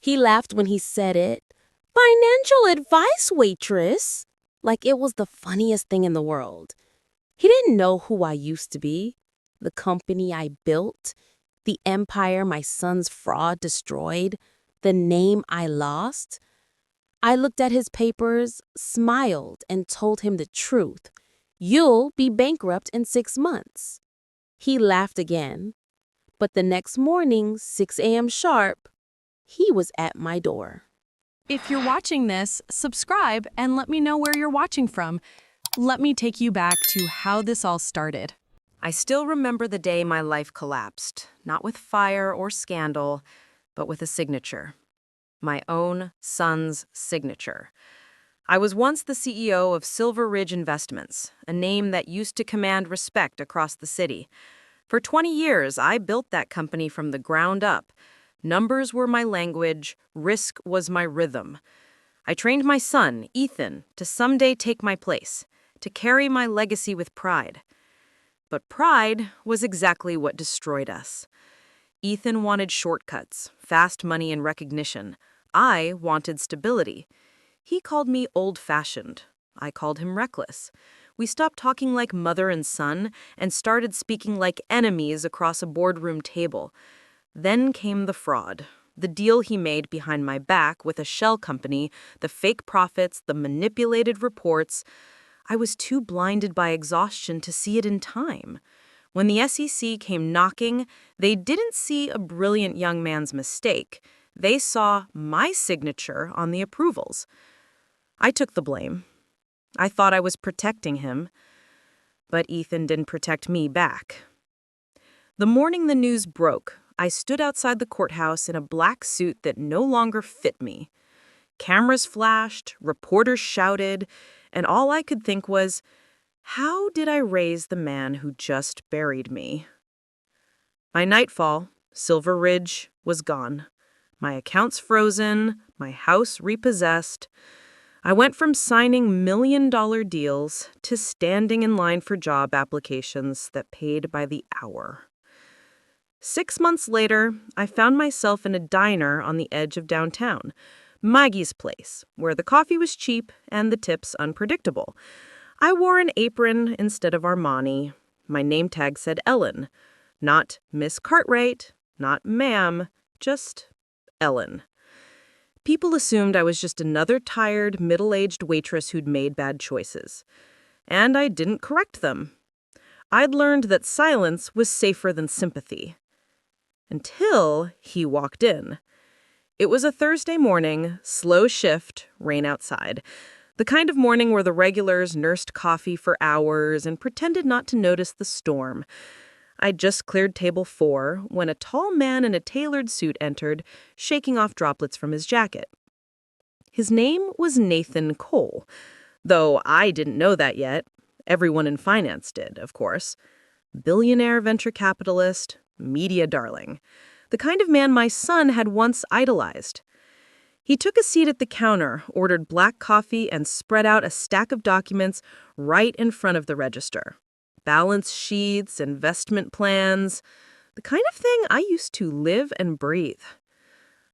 He laughed when he said it. Financial advice, waitress. Like it was the funniest thing in the world. He didn't know who I used to be, the company I built, the empire my son's fraud destroyed, the name I lost. I looked at his papers, smiled, and told him the truth. You'll be bankrupt in 6 months. He laughed again. But the next morning, 6 a.m. sharp, he was at my door. If you're watching this, subscribe and let me know where you're watching from. Let me take you back to how this all started. I still remember the day my life collapsed, not with fire or scandal, but with a signature. My own son's signature. I was once the CEO of Silver Ridge Investments, a name that used to command respect across the city. For 20 years, I built that company from the ground up. Numbers were my language, risk was my rhythm. I trained my son, Ethan, to someday take my place, to carry my legacy with pride. But pride was exactly what destroyed us. Ethan wanted shortcuts, fast money and recognition. I wanted stability. He called me old-fashioned. I called him reckless. We stopped talking like mother and son and started speaking like enemies across a boardroom table. Then came the fraud, the deal he made behind my back with a shell company, the fake profits, the manipulated reports. I was too blinded by exhaustion to see it in time. When the SEC came knocking, they didn't see a brilliant young man's mistake. They saw my signature on the approvals. I took the blame. I thought I was protecting him, but Ethan didn't protect me back. The morning the news broke, I stood outside the courthouse in a black suit that no longer fit me. Cameras flashed, reporters shouted, and all I could think was, how did I raise the man who just buried me? By nightfall, Silver Ridge was gone. My accounts frozen, my house repossessed. I went from signing million-dollar deals to standing in line for job applications that paid by the hour. 6 months later, I found myself in a diner on the edge of downtown, Maggie's Place, where the coffee was cheap and the tips unpredictable. I wore an apron instead of Armani. My name tag said Ellen. Not Miss Cartwright, not ma'am, just Ellen. People assumed I was just another tired, middle-aged waitress who'd made bad choices. And I didn't correct them. I'd learned that silence was safer than sympathy. Until he walked in. It was a Thursday morning, slow shift, rain outside. The kind of morning where the regulars nursed coffee for hours and pretended not to notice the storm. I'd just cleared table 4 when a tall man in a tailored suit entered, shaking off droplets from his jacket. His name was Nathan Cole, though I didn't know that yet. Everyone in finance did, of course. Billionaire venture capitalist, media darling. The kind of man my son had once idolized. He took a seat at the counter, ordered black coffee, and spread out a stack of documents right in front of the register. Balance sheets, investment plans, the kind of thing I used to live and breathe.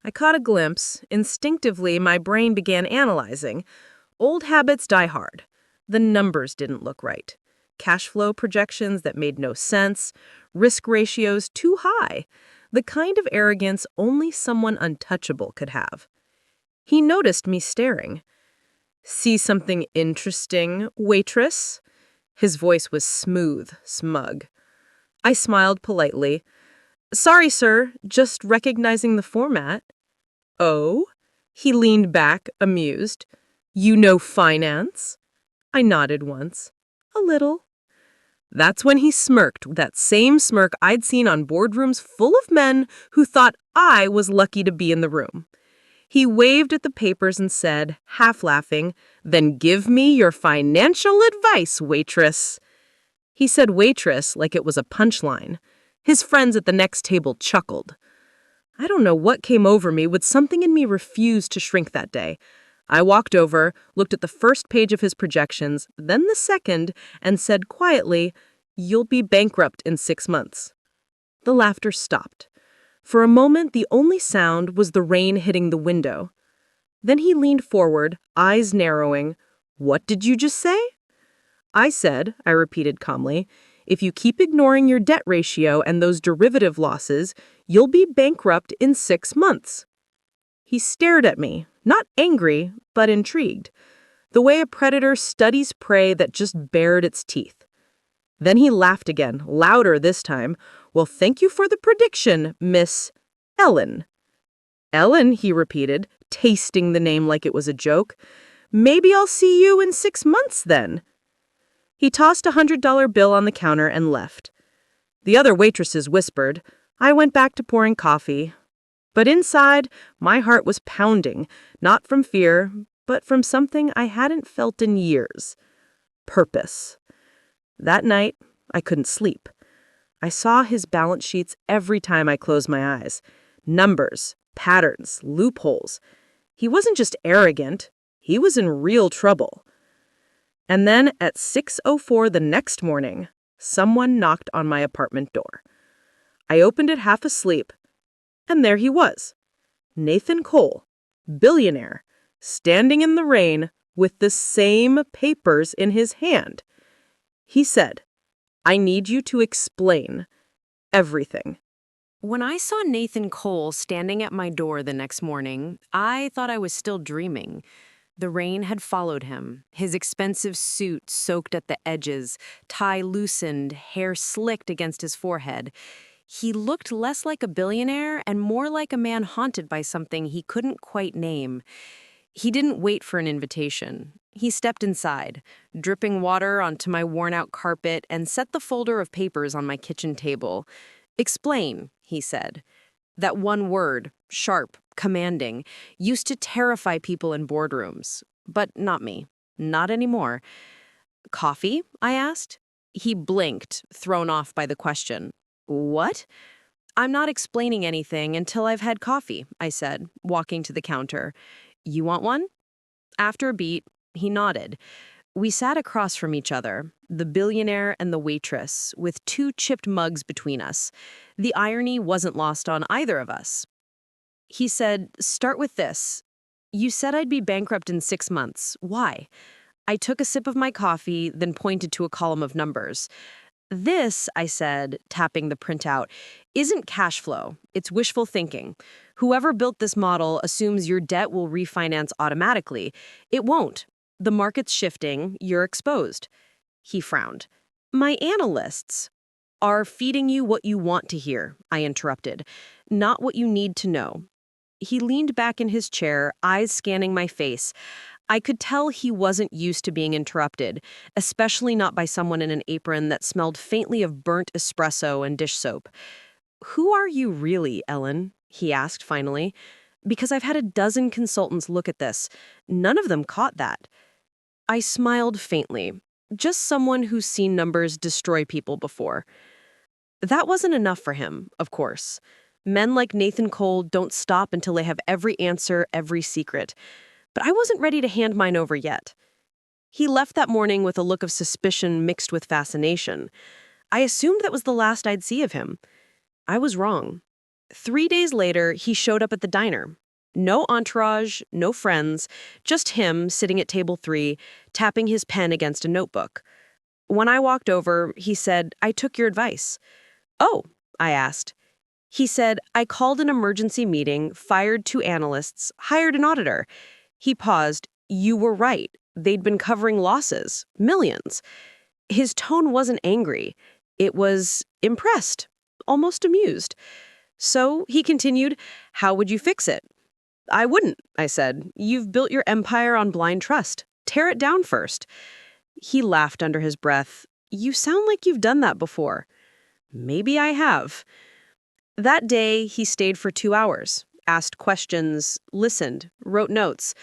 I caught a glimpse. Instinctively, my brain began analyzing. Old habits die hard. The numbers didn't look right. Cash flow projections that made no sense. Risk ratios too high. The kind of arrogance only someone untouchable could have. He noticed me staring. "See something interesting, waitress?" His voice was smooth, smug. I smiled politely. "Sorry, sir, just recognizing the format." "Oh?" He leaned back, amused. "You know finance?" I nodded once. "A little." That's when he smirked, that same smirk I'd seen on boardrooms full of men who thought I was lucky to be in the room. He waved at the papers and said, half laughing, "Then give me your financial advice, waitress." He said waitress like it was a punchline. His friends at the next table chuckled. I don't know what came over me, but something in me refused to shrink that day. I walked over, looked at the first page of his projections, then the second, and said quietly, "You'll be bankrupt in 6 months." The laughter stopped. For a moment, the only sound was the rain hitting the window. Then he leaned forward, eyes narrowing. "What did you just say?" "I said," I repeated calmly, "if you keep ignoring your debt ratio and those derivative losses, you'll be bankrupt in 6 months." He stared at me, not angry, but intrigued, the way a predator studies prey that just bared its teeth. Then he laughed again, louder this time. "Well, thank you for the prediction, Miss Ellen." "Ellen," he repeated, tasting the name like it was a joke. "Maybe I'll see you in 6 months then." He tossed a $100 bill on the counter and left. The other waitresses whispered. I went back to pouring coffee. But inside, my heart was pounding, not from fear, but from something I hadn't felt in years. Purpose. That night, I couldn't sleep. I saw his balance sheets every time I closed my eyes. Numbers, patterns, loopholes. He wasn't just arrogant. He was in real trouble. And then at 6:04 the next morning, someone knocked on my apartment door. I opened it half asleep, and there he was. Nathan Cole, billionaire, standing in the rain with the same papers in his hand. He said, "I need you to explain everything." When I saw Nathan Cole standing at my door the next morning, I thought I was still dreaming. The rain had followed him, his expensive suit soaked at the edges, tie loosened, hair slicked against his forehead. He looked less like a billionaire and more like a man haunted by something he couldn't quite name. He didn't wait for an invitation. He stepped inside, dripping water onto my worn-out carpet, and set the folder of papers on my kitchen table. "Explain," he said. That one word, sharp, commanding, used to terrify people in boardrooms. But not me. Not anymore. "Coffee?" I asked. He blinked, thrown off by the question. "What?" "I'm not explaining anything until I've had coffee," I said, walking to the counter. "You want one?" After a beat, he nodded. We sat across from each other, the billionaire and the waitress, with 2 chipped mugs between us. The irony wasn't lost on either of us. He said, "Start with this. You said I'd be bankrupt in 6 months. Why?" I took a sip of my coffee, then pointed to a column of numbers. "This," I said, tapping the printout, "isn't cash flow. It's wishful thinking. Whoever built this model assumes your debt will refinance automatically. It won't. The market's shifting. You're exposed." He frowned. "My analysts are feeding you what you want to hear," I interrupted, "not what you need to know." He leaned back in his chair, eyes scanning my face. I could tell he wasn't used to being interrupted, especially not by someone in an apron that smelled faintly of burnt espresso and dish soap. "Who are you really, Ellen?" he asked finally. "Because I've had a dozen consultants look at this. None of them caught that." I smiled faintly. Just someone who's seen numbers destroy people before. That wasn't enough for him, of course. Men like Nathan Cole don't stop until they have every answer, every secret. But I wasn't ready to hand mine over yet. He left that morning with a look of suspicion mixed with fascination. I assumed that was the last I'd see of him. I was wrong. 3 days later, he showed up at the diner. No entourage, no friends, just him sitting at table 3, tapping his pen against a notebook. When I walked over, he said, "I took your advice." "Oh," I asked. He said, "I called an emergency meeting, fired 2 analysts, hired an auditor." He paused. "You were right. They'd been covering losses, millions." His tone wasn't angry. It was impressed, almost amused. So, he continued, "How would you fix it?" "I wouldn't," I said. "You've built your empire on blind trust. Tear it down first." He laughed under his breath. "You sound like you've done that before." Maybe I have. That day, he stayed for 2 hours, asked questions, listened, wrote notes.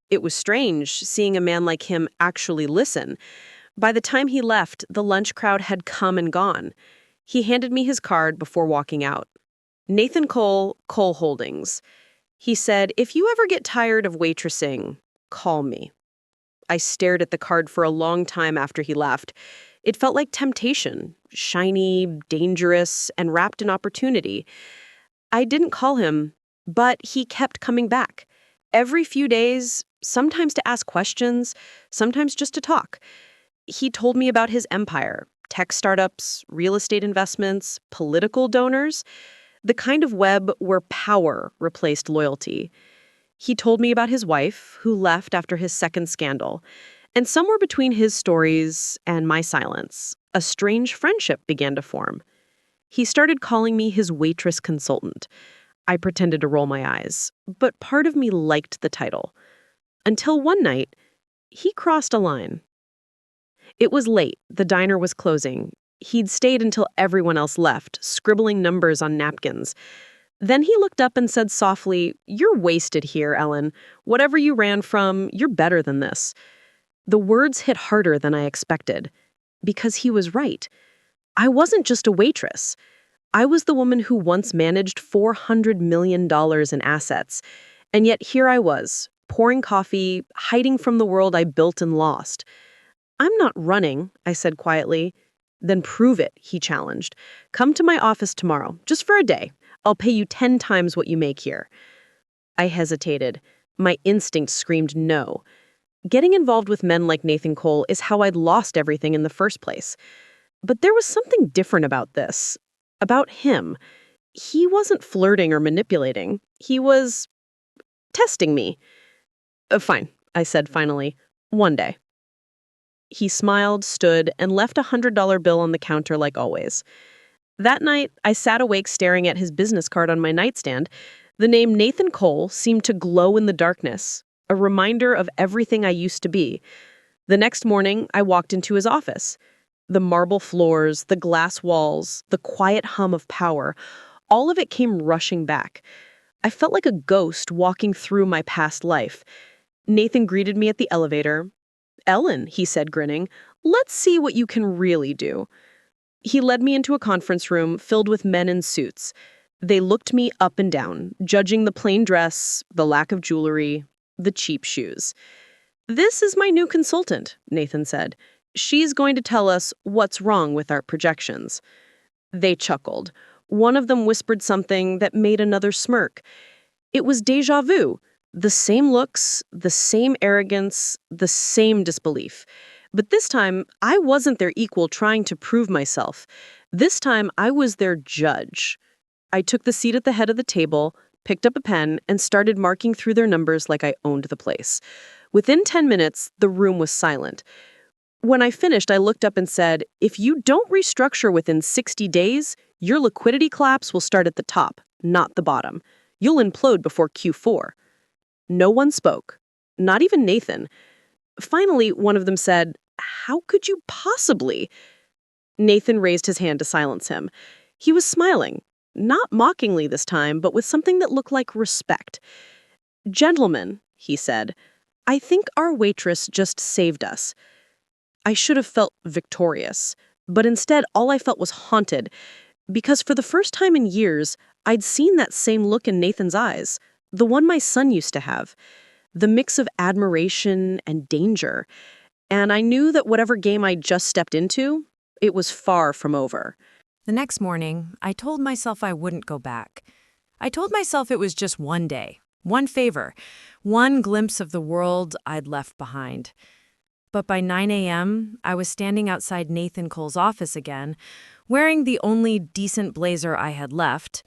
It was strange seeing a man like him actually listen. By the time he left, the lunch crowd had come and gone. He handed me his card before walking out. Nathan Cole, Cole Holdings. He said, "If you ever get tired of waitressing, call me." I stared at the card for a long time after he left. It felt like temptation, shiny, dangerous, and wrapped in opportunity. I didn't call him, but he kept coming back. Every few days, sometimes to ask questions, sometimes just to talk. He told me about his empire, tech startups, real estate investments, political donors, the kind of web where power replaced loyalty. He told me about his wife, who left after his second scandal. And somewhere between his stories and my silence, a strange friendship began to form. He started calling me his waitress consultant. I pretended to roll my eyes, but part of me liked the title. Until one night, he crossed a line. It was late, the diner was closing. He'd stayed until everyone else left, scribbling numbers on napkins. Then he looked up and said softly, "You're wasted here, Ellen. Whatever you ran from, you're better than this." The words hit harder than I expected, because he was right. I wasn't just a waitress. I was the woman who once managed $400 million in assets, and yet here I was, pouring coffee, hiding from the world I built and lost. "I'm not running," I said quietly. "Then prove it," he challenged. "Come to my office tomorrow, just for a day. I'll pay you 10 times what you make here." I hesitated. My instinct screamed no. Getting involved with men like Nathan Cole is how I'd lost everything in the first place. But there was something different about this. About him. He wasn't flirting or manipulating. He was testing me. Fine," I said finally. "One day." He smiled, stood, and left a $100 bill on the counter like always. That night, I sat awake staring at his business card on my nightstand. The name Nathan Cole seemed to glow in the darkness, a reminder of everything I used to be. The next morning, I walked into his office. The marble floors, the glass walls, the quiet hum of power, all of it came rushing back. I felt like a ghost walking through my past life. Nathan greeted me at the elevator. "Ellen," he said, grinning, "let's see what you can really do." He led me into a conference room filled with men in suits. They looked me up and down, judging the plain dress, the lack of jewelry, the cheap shoes. "This is my new consultant," Nathan said. "She's going to tell us what's wrong with our projections." They chuckled. One of them whispered something that made another smirk. It was déjà vu. The same looks, the same arrogance, the same disbelief. But this time, I wasn't their equal trying to prove myself. This time, I was their judge. I took the seat at the head of the table, picked up a pen, and started marking through their numbers like I owned the place. Within 10 minutes, the room was silent. When I finished, I looked up and said, "If you don't restructure within 60 days, your liquidity collapse will start at the top, not the bottom. You'll implode before Q4. No one spoke, not even Nathan. Finally, one of them said, "How could you possibly?" Nathan raised his hand to silence him. He was smiling, not mockingly this time, but with something that looked like respect. "Gentlemen," he said, "I think our waitress just saved us." I should have felt victorious, but instead all I felt was haunted, because for the first time in years, I'd seen that same look in Nathan's eyes, the one my son used to have, the mix of admiration and danger. And I knew that whatever game I'd just stepped into, it was far from over. The next morning, I told myself I wouldn't go back. I told myself it was just one day, one favor, one glimpse of the world I'd left behind. But by 9 a.m., I was standing outside Nathan Cole's office again, wearing the only decent blazer I had left,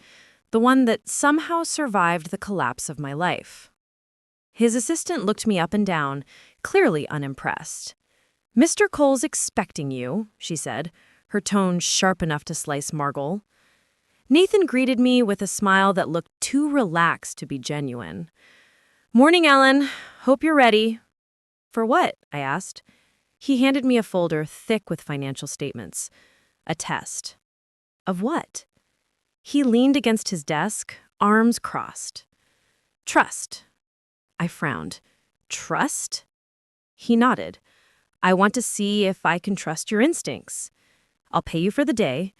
the one that somehow survived the collapse of my life. His assistant looked me up and down, clearly unimpressed. "Mr. Cole's expecting you," she said, her tone sharp enough to slice marble. Nathan greeted me with a smile that looked too relaxed to be genuine. "Morning, Ellen. Hope you're ready." "For what?" I asked. He handed me a folder thick with financial statements. A test. Of what? He leaned against his desk, arms crossed. "Trust." I frowned. "Trust?" He nodded. "I want to see if I can trust your instincts. I'll pay you for the day.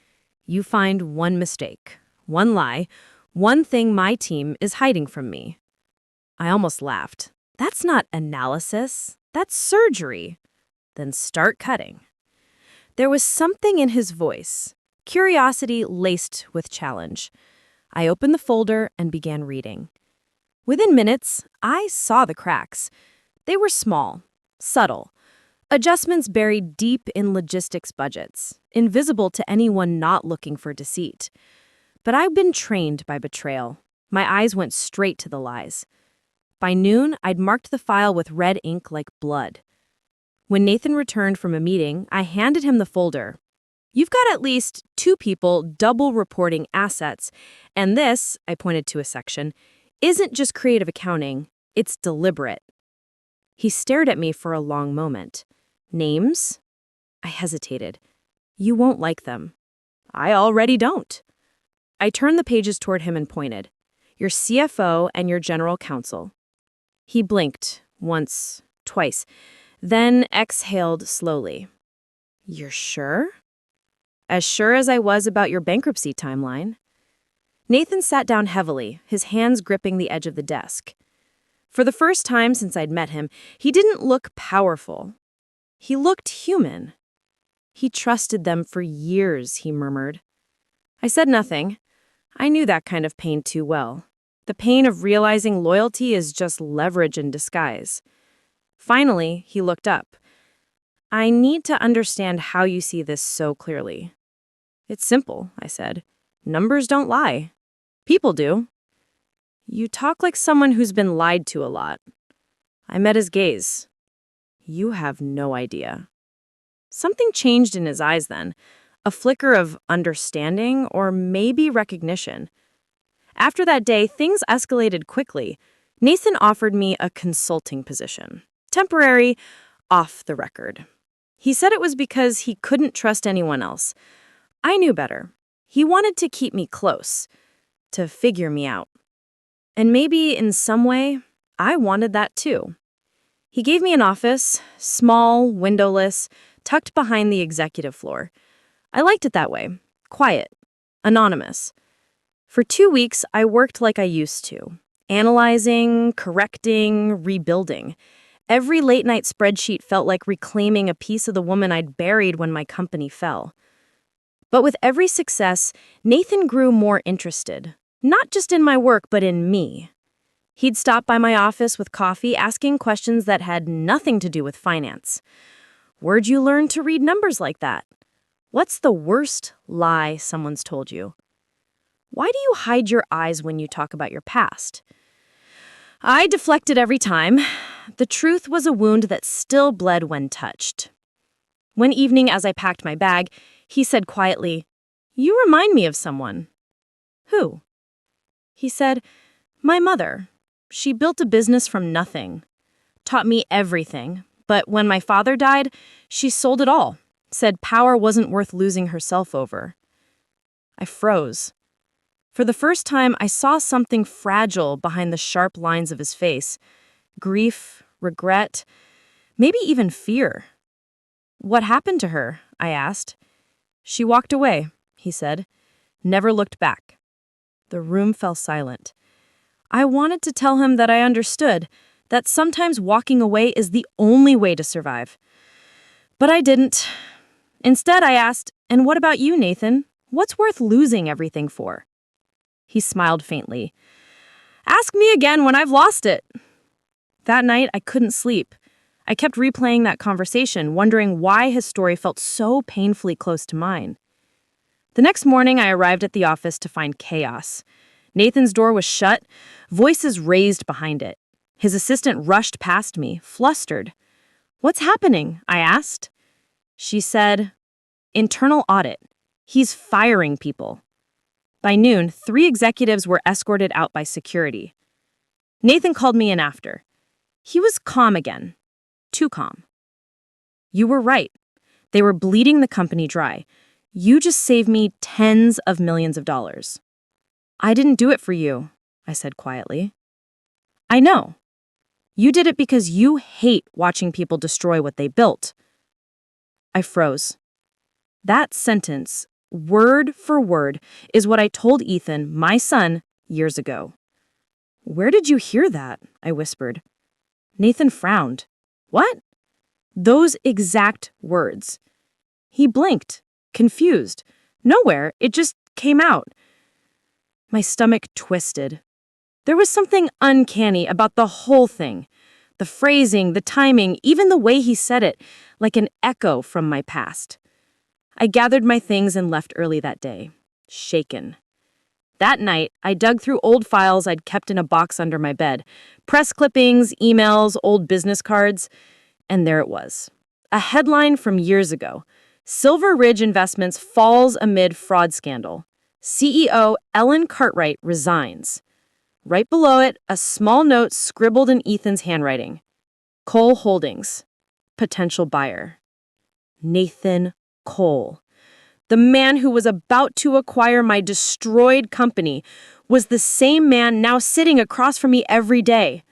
You find one mistake, one lie, one thing my team is hiding from me." I almost laughed. "That's not analysis. That's surgery." "Then start cutting." There was something in his voice, curiosity laced with challenge. I opened the folder and began reading. Within minutes, I saw the cracks. They were small, subtle, adjustments buried deep in logistics budgets, invisible to anyone not looking for deceit. But I've been trained by betrayal. My eyes went straight to the lies. By noon, I'd marked the file with red ink like blood. When Nathan returned from a meeting, I handed him the folder. You've got at least 2 people double reporting assets, and this, I pointed to a section, isn't just creative accounting, it's deliberate. He stared at me for a long moment. Names? I hesitated. You won't like them. I already don't. I turned the pages toward him and pointed. Your CFO and your general counsel. He blinked, once, twice, then exhaled slowly. You're sure? As sure as I was about your bankruptcy timeline. Nathan sat down heavily, his hands gripping the edge of the desk. For the first time since I'd met him, he didn't look powerful. He looked human. He trusted them for years, he murmured. I said nothing. I knew that kind of pain too well. The pain of realizing loyalty is just leverage in disguise. Finally, he looked up. I need to understand how you see this so clearly. It's simple, I said. Numbers don't lie. People do. You talk like someone who's been lied to a lot. I met his gaze. You have no idea. Something changed in his eyes then. A flicker of understanding or maybe recognition. After that day, things escalated quickly. Nathan offered me a consulting position. Temporary, off the record. He said it was because he couldn't trust anyone else. I knew better. He wanted to keep me close, to figure me out. And maybe in some way, I wanted that too. He gave me an office, small, windowless, tucked behind the executive floor. I liked it that way, quiet, anonymous. For 2 weeks, I worked like I used to, analyzing, correcting, rebuilding. Every late-night spreadsheet felt like reclaiming a piece of the woman I'd buried when my company fell. But with every success, Nathan grew more interested, not just in my work, but in me. He'd stop by my office with coffee, asking questions that had nothing to do with finance. Where'd you learn to read numbers like that? What's the worst lie someone's told you? Why do you hide your eyes when you talk about your past? I deflected every time. The truth was a wound that still bled when touched. One evening, as I packed my bag, he said quietly, "You remind me of someone." "Who?" He said, "My mother. She built a business from nothing. Taught me everything. But when my father died, she sold it all. Said power wasn't worth losing herself over." I froze. For the first time, I saw something fragile behind the sharp lines of his face. Grief, regret, maybe even fear. "What happened to her?" I asked. "She walked away," he said. "Never looked back." The room fell silent. I wanted to tell him that I understood, that sometimes walking away is the only way to survive. But I didn't. Instead, I asked, "And what about you, Nathan? What's worth losing everything for?" He smiled faintly. "Ask me again when I've lost it." That night, I couldn't sleep. I kept replaying that conversation, wondering why his story felt so painfully close to mine. The next morning, I arrived at the office to find chaos. Nathan's door was shut, voices raised behind it. His assistant rushed past me, flustered. "What's happening?" I asked. She said, "Internal audit. He's firing people." By noon, 3 executives were escorted out by security. Nathan called me in after. He was calm again. Too calm. "You were right. They were bleeding the company dry. You just saved me tens of millions of dollars." "I didn't do it for you," I said quietly. "I know. You did it because you hate watching people destroy what they built." I froze. That sentence, word for word, is what I told Ethan, my son, years ago. "Where did you hear that?" I whispered. Nathan frowned. "What?" "Those exact words." He blinked, confused. "Nowhere, it just came out." My stomach twisted. There was something uncanny about the whole thing. The phrasing, the timing, even the way he said it, like an echo from my past. I gathered my things and left early that day, shaken. That night, I dug through old files I'd kept in a box under my bed, press clippings, emails, old business cards, and there it was. A headline from years ago. Silver Ridge Investments falls amid fraud scandal. CEO Ellen Cartwright resigns. Right below it, a small note scribbled in Ethan's handwriting. Cole Holdings, potential buyer. Nathan Cole. The man who was about to acquire my destroyed company was the same man now sitting across from me every day.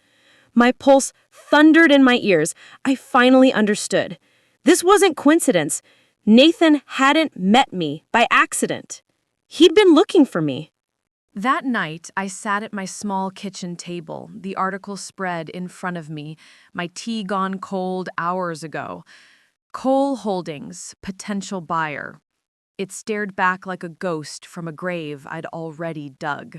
My pulse thundered in my ears. I finally understood. This wasn't coincidence. Nathan hadn't met me by accident. He'd been looking for me. That night, I sat at my small kitchen table, the article spread in front of me, my tea gone cold hours ago. Cole Holdings, potential buyer. It stared back like a ghost from a grave I'd already dug.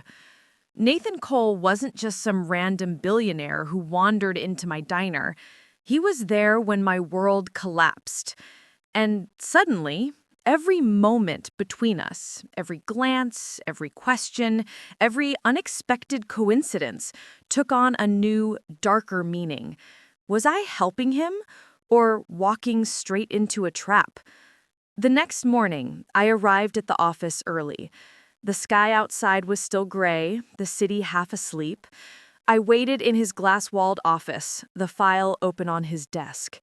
Nathan Cole wasn't just some random billionaire who wandered into my diner. He was there when my world collapsed. And suddenly, every moment between us, every glance, every question, every unexpected coincidence took on a new, darker meaning. Was I helping him or walking straight into a trap? The next morning, I arrived at the office early. The sky outside was still gray, the city half asleep. I waited in his glass-walled office, the file open on his desk.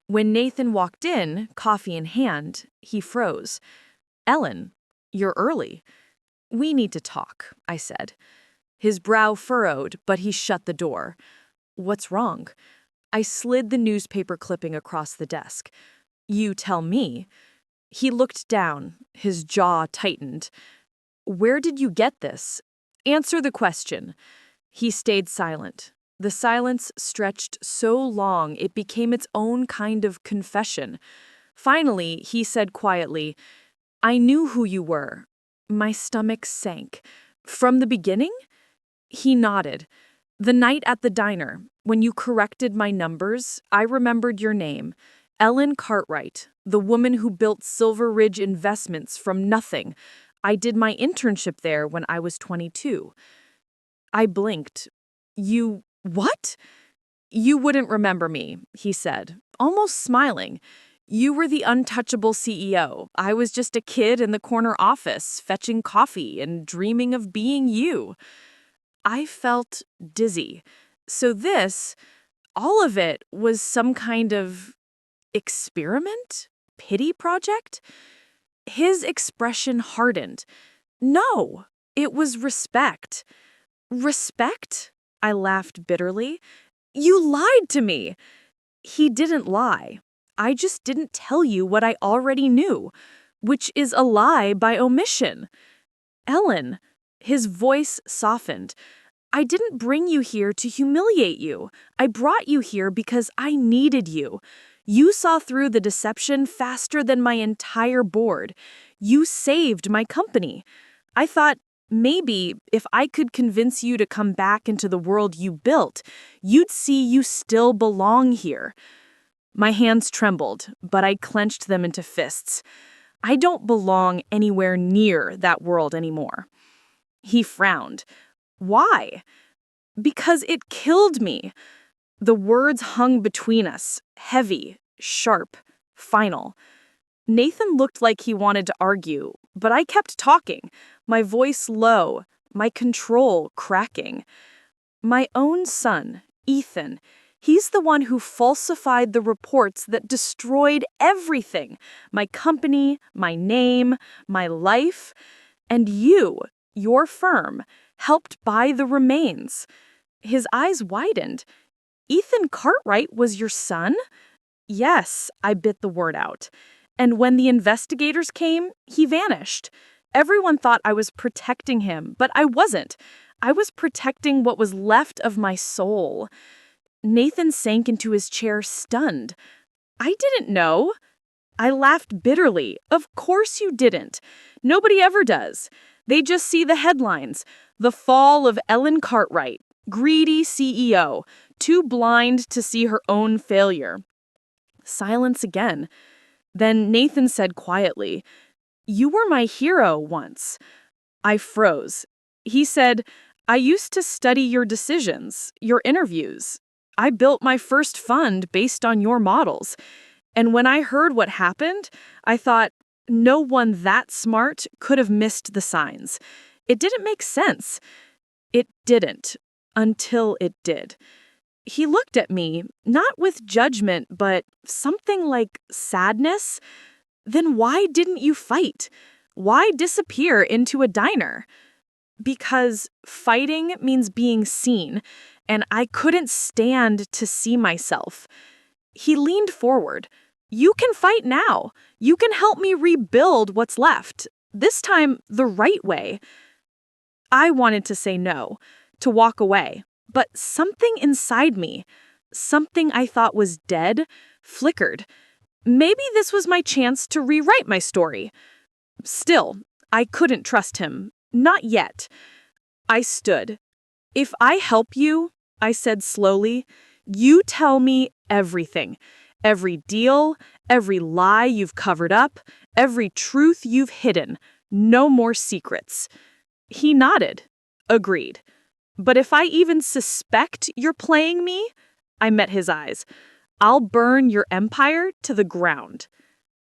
When Nathan walked in, coffee in hand, he froze. "Ellen, you're early." "We need to talk," I said. His brow furrowed, but he shut the door. "What's wrong?" I slid the newspaper clipping across the desk. "You tell me." He looked down, his jaw tightened. "Where did you get this? Answer the question." He stayed silent. The silence stretched so long it became its own kind of confession. Finally, he said quietly, "I knew who you were." My stomach sank. "From the beginning?" He nodded. "The night at the diner, when you corrected my numbers, I remembered your name. Ellen Cartwright, the woman who built Silver Ridge Investments from nothing. I did my internship there when I was 22. I blinked. "You what?" "You wouldn't remember me," he said, almost smiling. "You were the untouchable CEO. I was just a kid in the corner office, fetching coffee and dreaming of being you." I felt dizzy. So this, all of it, was some kind of experiment? Pity project? His expression hardened. No, it was respect. "Respect?" I laughed bitterly. "You lied to me." He didn't lie. I just didn't tell you what I already knew, which is a lie by omission. "Ellen," his voice softened. "I didn't bring you here to humiliate you. I brought you here because I needed you. You saw through the deception faster than my entire board. You saved my company. I thought, maybe if I could convince you to come back into the world you built, you'd see you still belong here." My hands trembled, but I clenched them into fists. I don't belong anywhere near that world anymore. He frowned. "Why?" "Because it killed me." The words hung between us, heavy, sharp, final. Nathan looked like he wanted to argue, but I kept talking, my voice low, my control cracking. "My own son, Ethan, he's the one who falsified the reports that destroyed everything, my company, my name, my life. And you, your firm, helped buy the remains." His eyes widened. "Ethan Cartwright was your son?" "Yes," I bit the word out. "And when the investigators came, he vanished. Everyone thought I was protecting him, but I wasn't. I was protecting what was left of my soul." Nathan sank into his chair, stunned. "I didn't know." I laughed bitterly. "Of course you didn't. Nobody ever does. They just see the headlines. The fall of Ellen Cartwright, greedy CEO, too blind to see her own failure. Silence again. Then Nathan said quietly, "You were my hero once." I froze. He said, "I used to study your decisions, your interviews. I built my first fund based on your models. And when I heard what happened, I thought, no one that smart could have missed the signs. It didn't make sense." It didn't, until it did. He looked at me, not with judgment, but something like sadness. "Then why didn't you fight? Why disappear into a diner?" "Because fighting means being seen, and I couldn't stand to see myself." He leaned forward. "You can fight now. You can help me rebuild what's left, this time the right way." I wanted to say no, to walk away, but something inside me, something I thought was dead, flickered. Maybe this was my chance to rewrite my story. Still, I couldn't trust him. Not yet. I stood. "If I help you," I said slowly, "you tell me everything. Every deal, every lie you've covered up, every truth you've hidden. No more secrets." He nodded. Agreed. "But if I even suspect you're playing me," I met his eyes, "I'll burn your empire to the ground."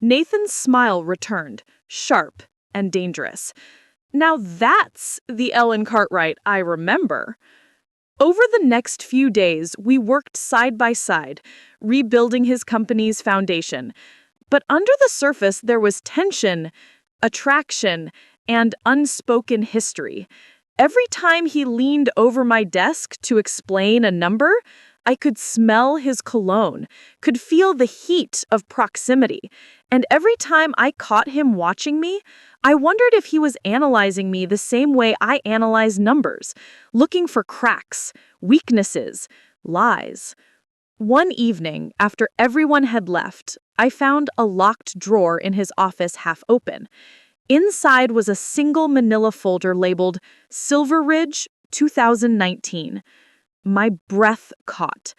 Nathan's smile returned, sharp and dangerous. Now that's the Ellen Cartwright I remember. Over the next few days, we worked side by side, rebuilding his company's foundation. But under the surface, there was tension, attraction, and unspoken history. Every time he leaned over my desk to explain a number, I could smell his cologne, could feel the heat of proximity. And every time I caught him watching me, I wondered if he was analyzing me the same way I analyze numbers, looking for cracks, weaknesses, lies. One evening, after everyone had left, I found a locked drawer in his office half open. Inside was a single manila folder labeled Silver Ridge 2019. My breath caught.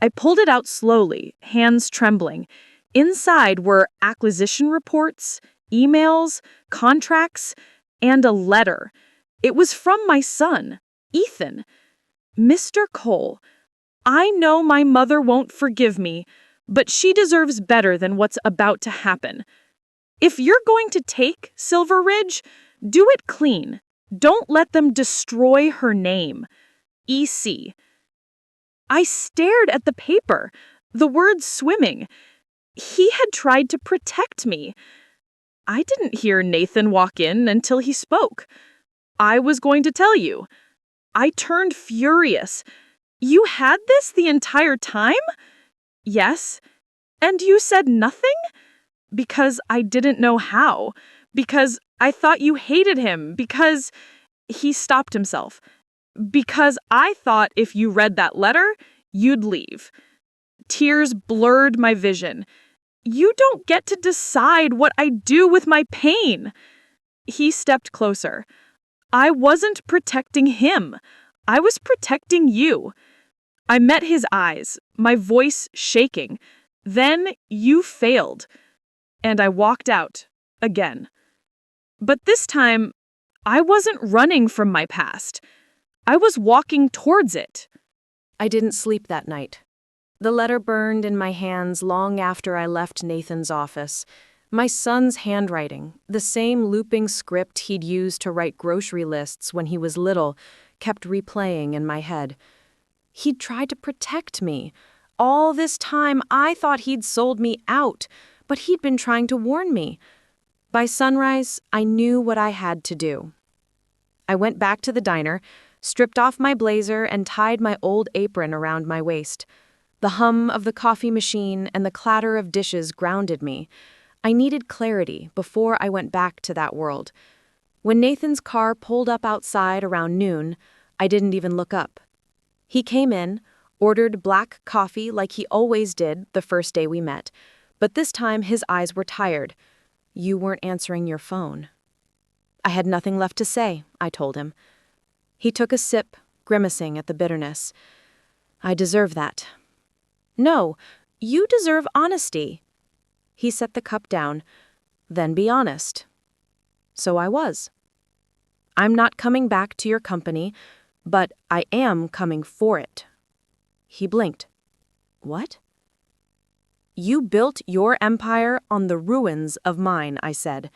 I pulled it out slowly, hands trembling. Inside were acquisition reports, emails, contracts, and a letter. It was from my son, Ethan. "Mr. Cole, I know my mother won't forgive me, but she deserves better than what's about to happen. If you're going to take Silver Ridge, do it clean. Don't let them destroy her name. EC." I stared at the paper, the words swimming. He had tried to protect me. I didn't hear Nathan walk in until he spoke. "I was going to tell you." I turned furious. "You had this the entire time?" "Yes." "And you said nothing?" "Because I didn't know how. Because I thought you hated him. Because—" He stopped himself. "Because I thought if you read that letter, you'd leave." Tears blurred my vision. "You don't get to decide what I do with my pain." He stepped closer. "I wasn't protecting him. I was protecting you." I met his eyes, my voice shaking. "Then you failed." And I walked out, again. But this time, I wasn't running from my past. I was walking towards it. I didn't sleep that night. The letter burned in my hands long after I left Nathan's office. My son's handwriting, the same looping script he'd used to write grocery lists when he was little, kept replaying in my head. He'd tried to protect me. All this time, I thought he'd sold me out, but he'd been trying to warn me. By sunrise, I knew what I had to do. I went back to the diner, stripped off my blazer, and tied my old apron around my waist. The hum of the coffee machine and the clatter of dishes grounded me. I needed clarity before I went back to that world. When Nathan's car pulled up outside around noon, I didn't even look up. He came in, ordered black coffee like he always did the first day we met, but this time his eyes were tired. "You weren't answering your phone." I had nothing left to say, I told him. He took a sip, grimacing at the bitterness. I deserve that. No, you deserve honesty. He set the cup down. Then be honest. So I was. I'm not coming back to your company, but I am coming for it. He blinked. What? You built your empire on the ruins of mine, I said.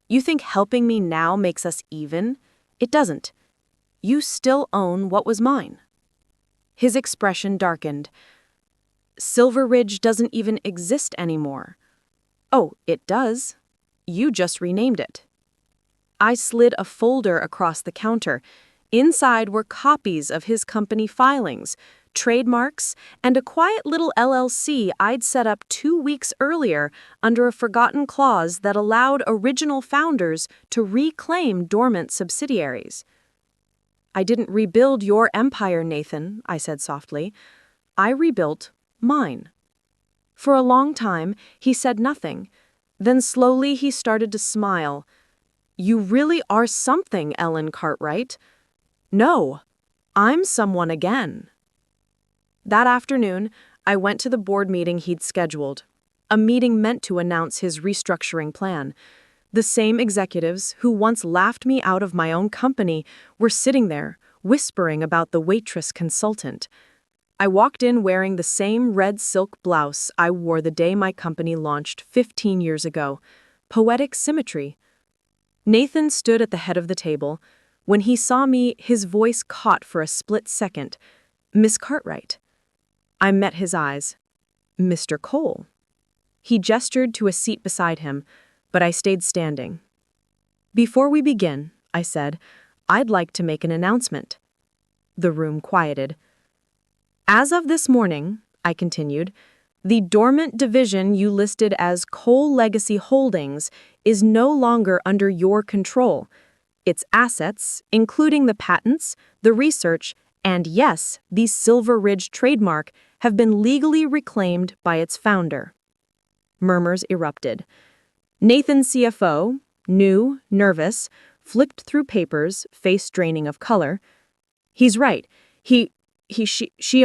You think helping me now makes us even? It doesn't. You still own what was mine. His expression darkened. Silver Ridge doesn't even exist anymore. Oh, it does. You just renamed it. I slid a folder across the counter. Inside were copies of his company filings, trademarks, and a quiet little LLC I'd set up 2 weeks earlier under a forgotten clause that allowed original founders to reclaim dormant subsidiaries. I didn't rebuild your empire, Nathan, I said softly. I rebuilt mine. For a long time, he said nothing. Then slowly he started to smile. You really are something, Ellen Cartwright. No, I'm someone again. That afternoon, I went to the board meeting he'd scheduled, a meeting meant to announce his restructuring plan. The same executives who once laughed me out of my own company were sitting there, whispering about the Waitress consultant. I walked in wearing the same red silk blouse I wore the day my company launched 15 years ago. Poetic symmetry. Nathan stood at the head of the table. When he saw me, his voice caught for a split second. Miss Cartwright. I met his eyes. Mr. Cole. He gestured to a seat beside him, but I stayed standing. Before we begin, I said, I'd like to make an announcement. The room quieted. As of this morning, I continued, the dormant division you listed as Cole Legacy Holdings is no longer under your control. Its assets, including the patents, the research, and yes, the Silver Ridge trademark, have been legally reclaimed by its founder. Murmurs erupted. Nathan, CFO, new, nervous, flipped through papers, face draining of color. He's right. She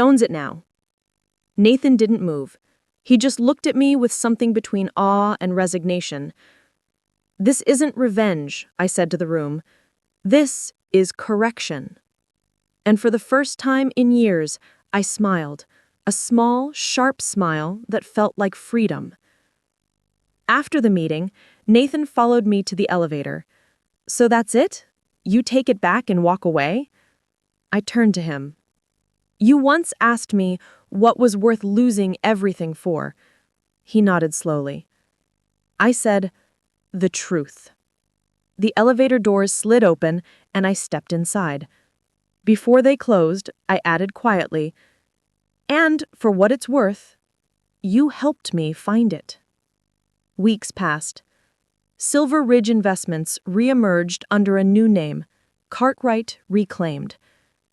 owns it now. Nathan didn't move. He just looked at me with something between awe and resignation. This isn't revenge, I said to the room. This is correction. And for the first time in years, I smiled, a small, sharp smile that felt like freedom. After the meeting, Nathan followed me to the elevator. So that's it? You take it back and walk away? I turned to him. You once asked me what was worth losing everything for. He nodded slowly. I said, the truth. The elevator doors slid open and I stepped inside. Before they closed, I added quietly, and for what it's worth, you helped me find it. Weeks passed. Silver Ridge Investments re-emerged under a new name, Cartwright Reclaimed.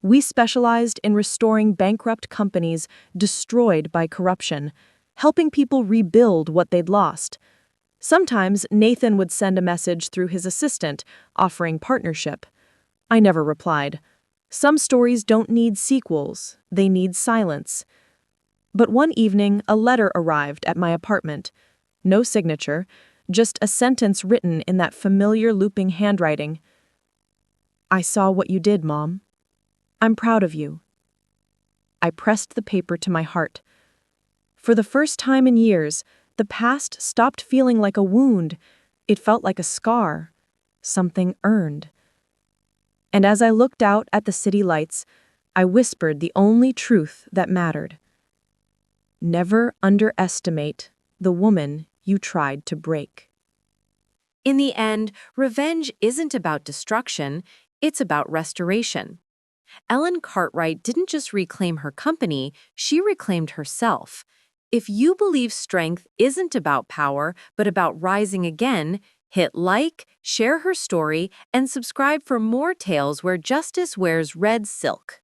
We specialized in restoring bankrupt companies destroyed by corruption, helping people rebuild what they'd lost. Sometimes Nathan would send a message through his assistant, offering partnership. I never replied. Some stories don't need sequels, they need silence. But one evening, a letter arrived at my apartment. No signature, just a sentence written in that familiar looping handwriting. I saw what you did, Mom. I'm proud of you. I pressed the paper to my heart. For the first time in years, the past stopped feeling like a wound. It felt like a scar, something earned. And as I looked out at the city lights, I whispered the only truth that mattered. Never underestimate the woman you tried to break. In the end, revenge isn't about destruction, it's about restoration. Ellen Cartwright didn't just reclaim her company, she reclaimed herself. If you believe strength isn't about power, but about rising again, hit like, share her story, and subscribe for more tales where justice wears red silk.